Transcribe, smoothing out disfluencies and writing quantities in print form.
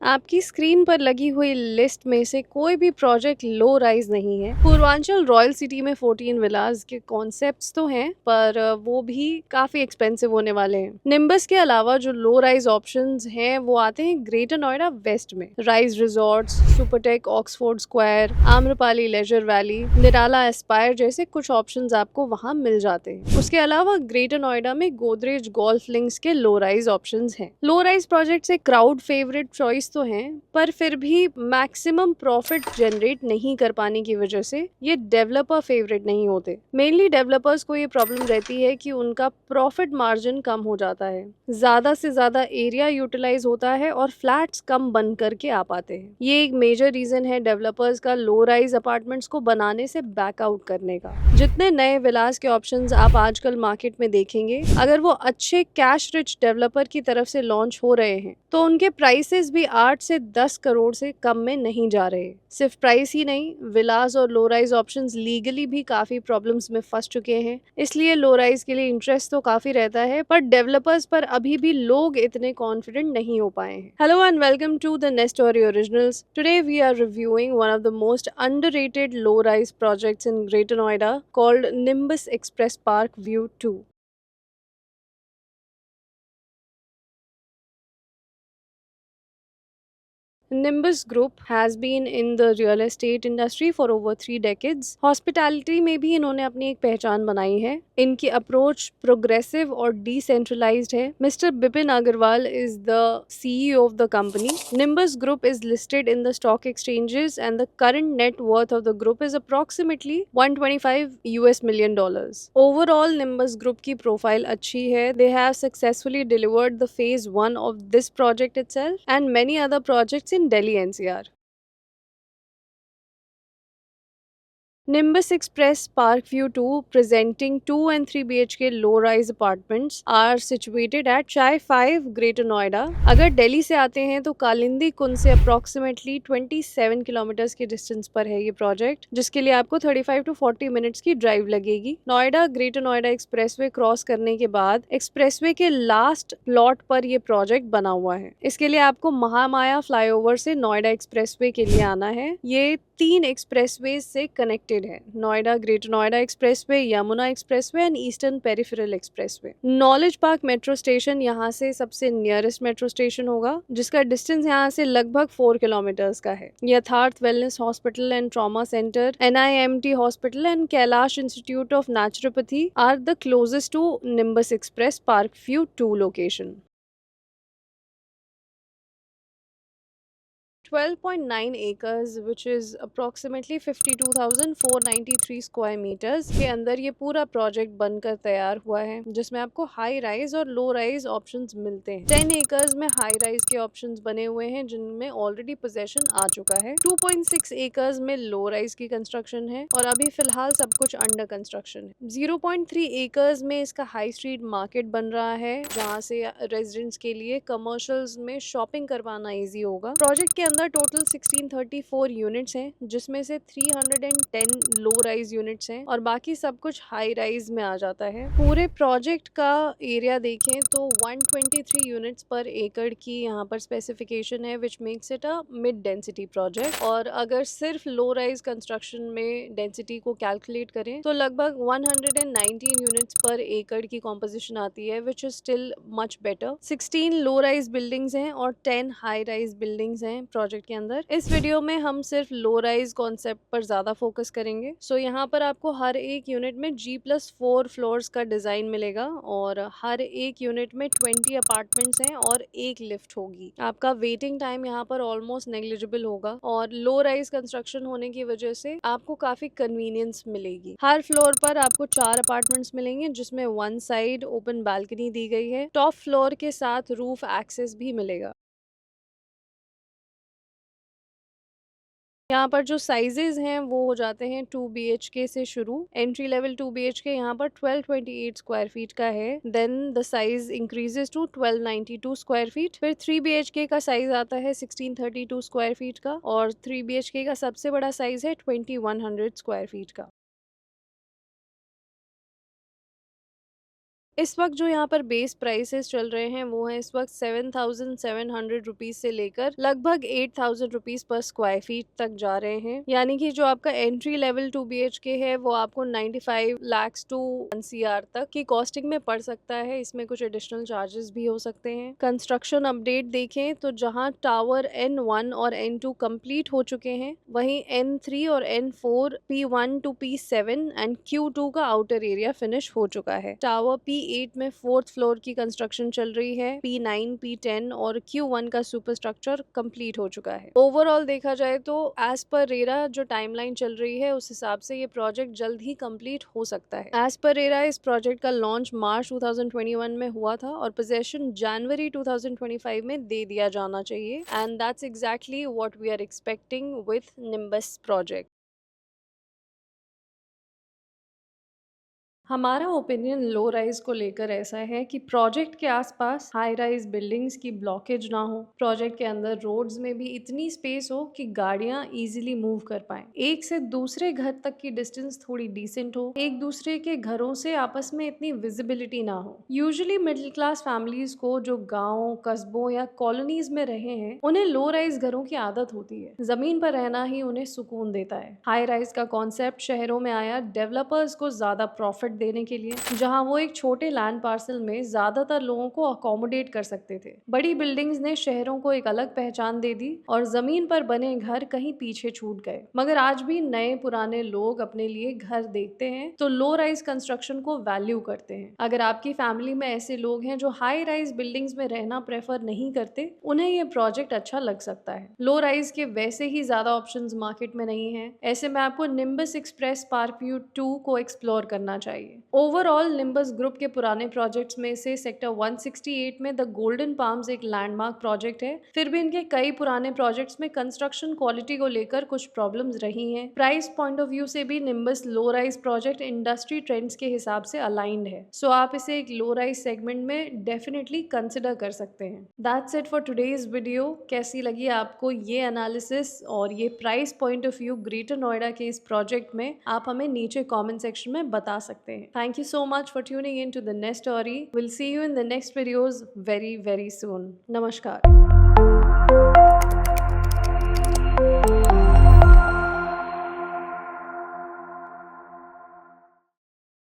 आपकी स्क्रीन पर लगी हुई लिस्ट में से कोई भी प्रोजेक्ट लो राइज नहीं है। पूर्वांचल रॉयल सिटी में 14 विलास के कॉन्सेप्ट्स तो हैं, पर वो भी काफी एक्सपेंसिव होने वाले हैं। निम्बस के अलावा जो लो राइज ऑप्शंस हैं वो आते हैं ग्रेटर नोएडा वेस्ट में। Rise Resorts, Supertech Oxford Square, Amrapali Leisure Valley, Nirala Aspire जैसे कुछ ऑप्शंस आपको वहां मिल जाते हैं। उसके अलावा ग्रेटर नोएडा में गोदरेज गोल्फ लिंक्स के लो राइज ऑप्शंस हैं। लो राइज प्रोजेक्ट्स एक क्राउड फेवरेट चॉइस तो हैं, पर फिर भी मैक्सिमम प्रॉफिट जनरेट नहीं कर पाने की वजह से ये डेवलपर फेवरेट नहीं होते। मेनली डेवलपर्स को ये प्रॉब्लम रहती है कि उनका प्रॉफिट मार्जिन कम हो जाता है, ज्यादा से ज्यादा एरिया यूटिलाइज होता है और फ्लैट्स कम बन करके आ पाते हैं। ये एक मेजर रीजन है डेवलपर्स का लो राइज अपार्टमेंट्स को बनाने से बैकआउट करने का। जितने नए विलास के ऑप्शंस आप आजकल मार्केट में देखेंगे, अगर वो अच्छे कैश रिच डेवलपर की तरफ से लॉन्च हो रहे हैं तो उनके प्राइसेस भी 8 से 10 करोड़ से कम में नहीं जा रहे। सिर्फ प्राइस ही नहीं, विलास और लो राइज ऑप्शंस लीगली भी काफी प्रॉब्लम्स में फंस चुके हैं। इसलिए लो राइज के लिए इंटरेस्ट तो काफी रहता है, पर डेवलपर्स पर अभी भी लोग इतने कॉन्फिडेंट नहीं हो पाए हैं। Hello and welcome to the Nestory Originals. Today we are reviewing one of the most underrated low rise projects in Greater Noida called Nimbus Express Park View 2. Nimbus Group has been in the real estate industry for over 3 decades. Hospitality में भी इन्होंने अपनी एक पहचान बनाई है। इनकी approach progressive और डिसेंट्रलाइज्ड है। Mister Bipin Agarwal is the CEO of the company. Nimbus Group is listed in the stock exchanges and the current net worth of the group is approximately $125 million. Overall, Nimbus Group की profile अच्छी है। They have successfully delivered the phase 1 of this project itself and many other projects in Delhi NCR. Nimbus Express Park View 2, presenting 2 and 3 BHK low-rise apartments, are situated at Chai 5, Greater Noida. अगर दिल्ली से आते हैं तो कालिंदी कुंड से approximately 27 kilometres के distance पर है ये प्रोजेक्ट, जिसके लिए आपको 35 to 40 मिनट्स की ड्राइव लगेगी। Noida greater Noida expressway cross करने के बाद एक्सप्रेसवे के लास्ट प्लॉट पर ये प्रोजेक्ट बना हुआ है। इसके लिए आपको महामाया फ्लाईओवर से नोएडा एक्सप्रेसवे के लिए आना है। ये 3 एक्सप्रेसवे से कनेक्टेड है: Noida greater Noida expressway, Yamuna expressway and eastern peripheral expressway. Knowledge park metro station यहाँ से सबसे नियरेस्ट मेट्रो स्टेशन होगा, जिसका डिस्टेंस यहाँ से लगभग 4 किलोमीटर्स का है। Yatharth wellness hospital and trauma centre, NIMT hospital and Kailash institute of naturopathy are the closest to Nimbus express park view 2 location. 12.9 acres which is approximately 52,493 square metres के अंदर ये पूरा प्रोजेक्ट बनकर तैयार हुआ है, जिसमें आपको हाई राइज और लो राइज ऑप्शंस मिलते हैं। 10 एकर्स में हाई राइज के ऑप्शंस बने हुए हैं, जिनमें ऑलरेडी पोजेशन आ चुका है। 2.6 एकर्स में लो राइज की कंस्ट्रक्शन है और अभी फिलहाल सब कुछ अंडर कंस्ट्रक्शन है। 0.3 एकर्स में इसका हाई स्ट्रीट मार्केट बन रहा है, जहाँ से रेजिडेंट्स के लिए कमर्शियल्स में शॉपिंग करवाना ईजी होगा। प्रोजेक्ट के अंदर टोटल 1634 यूनिट्स हैं, जिसमें से 310 लो राइज यूनिट्स हैं और बाकी सब कुछ हाई राइज में आ जाता है। पूरे प्रोजेक्ट का एरिया देखें तो 123 यूनिट्स पर एकड़ की यहाँ पर स्पेसिफिकेशन है, which makes it a mid density project. और अगर सिर्फ लो राइज कंस्ट्रक्शन में डेंसिटी को कैलकुलेट करें तो लगभग 119 यूनिट्स पर एकड़ की कॉम्पोजिशन आती है, which is still much better. 16 low rise buildings हैं और 10 हाई राइज बिल्डिंग्स हैं प्रोजेक्ट के अंदर। इस वीडियो में हम सिर्फ लो राइज कॉन्सेप्ट पर ज्यादा फोकस करेंगे। सो यहाँ पर आपको हर एक यूनिट में G+4 फ्लोर्स का डिजाइन मिलेगा और हर एक यूनिट में 20 अपार्टमेंट्स हैं और एक लिफ्ट होगी। आपका वेटिंग टाइम यहाँ पर ऑलमोस्ट नेग्लिजिबल होगा और लो राइज कंस्ट्रक्शन होने की वजह से आपको काफी कन्वीनियंस मिलेगी। हर फ्लोर पर आपको 4 अपार्टमेंट्स मिलेंगे, जिसमें वन साइड ओपन बालकनी दी गई है। टॉप फ्लोर के साथ रूफ एक्सेस भी मिलेगा। यहाँ पर जो साइजेस हैं वो हो जाते हैं 2 BHK से शुरू। एंट्री लेवल 2 BHK यहाँ पर 1228 स्क्वायर फीट का है। Then the size increases to 1292 square feet. फिर 3 BHK का साइज आता है 1632 स्क्वायर फीट का और 3 BHK का सबसे बड़ा साइज है 2100 स्क्वायर फीट का। इस वक्त जो यहाँ पर बेस प्राइसेस चल रहे हैं वो हैं इस वक्त 7,700 रुपीज से लेकर लगभग 8,000 रुपीज पर स्क्वायर फीट तक जा रहे हैं। यानी कि जो आपका एंट्री लेवल 2 BHK है वो आपको 95 lakhs टू 1 CR तक की कॉस्टिंग में पड़ सकता है। इसमें कुछ एडिशनल चार्जेस भी हो सकते हैं। कंस्ट्रक्शन अपडेट देखें तो जहाँ टावर N1 और N2 कंप्लीट हो चुके हैं, वहीं N3 और N4 P1 to P7 and Q2 का आउटर एरिया फिनिश हो चुका है। टावर P8 में 4th फ्लोर की कंस्ट्रक्शन चल रही है। P9, P10 और Q1 का सुपर स्ट्रक्चर कंप्लीट हो चुका है। ओवरऑल देखा जाए तो एज पर रेरा जो टाइमलाइन चल रही है उस हिसाब से ये प्रोजेक्ट जल्द ही कंप्लीट हो सकता है। एज पर रेरा इस प्रोजेक्ट का लॉन्च मार्च 2021 में हुआ था और पोजेशन जनवरी 2025 में दे दिया जाना चाहिए, and that's exactly what we are expecting with Nimbus project. हमारा ओपिनियन लो राइज को लेकर ऐसा है कि प्रोजेक्ट के आसपास हाई राइज बिल्डिंग्स की ब्लॉकेज ना हो, प्रोजेक्ट के अंदर रोड्स में भी इतनी स्पेस हो कि गाड़ियां इजीली मूव कर पाएं, एक से दूसरे घर तक की डिस्टेंस थोड़ी डिसेंट हो, एक दूसरे के घरों से आपस में इतनी विजिबिलिटी ना हो। यूजुअली मिडिल क्लास फैमिलीज को जो गाँव, कस्बों या कॉलोनीज में रहे हैं उन्हें लो राइज घरों की आदत होती है। जमीन पर रहना ही उन्हें सुकून देता है। हाई राइज का कॉन्सेप्ट शहरों में आया डेवलपर्स को ज्यादा प्रॉफिट देने के लिए, जहां वो एक छोटे लैंड पार्सल में ज्यादातर लोगों को अकोमोडेट कर सकते थे। बड़ी बिल्डिंग्स ने शहरों को एक अलग पहचान दे दी और जमीन पर बने घर कहीं पीछे छूट गए। मगर आज भी नए पुराने लोग अपने लिए घर देखते हैं तो लो राइज कंस्ट्रक्शन को वैल्यू करते हैं। अगर आपकी फैमिली में ऐसे लोग हैं जो हाई राइज बिल्डिंग्स में रहना प्रेफर नहीं करते, उन्हें ये प्रोजेक्ट अच्छा लग सकता है। लो राइज के वैसे ही ज्यादा ऑप्शंस मार्केट में नहीं है, ऐसे में आपको निम्बस एक्सप्रेस पार्क व्यू 2 को एक्सप्लोर करना चाहिए। ओवरऑल निम्बस ग्रुप के पुराने प्रोजेक्ट्स में से सेक्टर 168 में द गोल्डन पाम्स एक लैंडमार्क प्रोजेक्ट है। फिर भी इनके कई पुराने प्रोजेक्ट्स में कंस्ट्रक्शन क्वालिटी को लेकर कुछ प्रॉब्लम्स रही हैं। प्राइस पॉइंट ऑफ व्यू से भी nimbus low rise project industry trends के हिसाब से अलाइंड है, सो आप इसे एक लो राइज सेगमेंट में डेफिनेटली कंसिडर कर सकते हैं। That's it for today's video. कैसी लगी आपको ये एनालिसिस और ये price point of view greater Noida के इस प्रोजेक्ट में, आप हमें नीचे कमेंट सेक्शन में बता सकते हैं। Thank you so much for tuning in to the next story. We'll see you in the next videos very soon. Namaskar.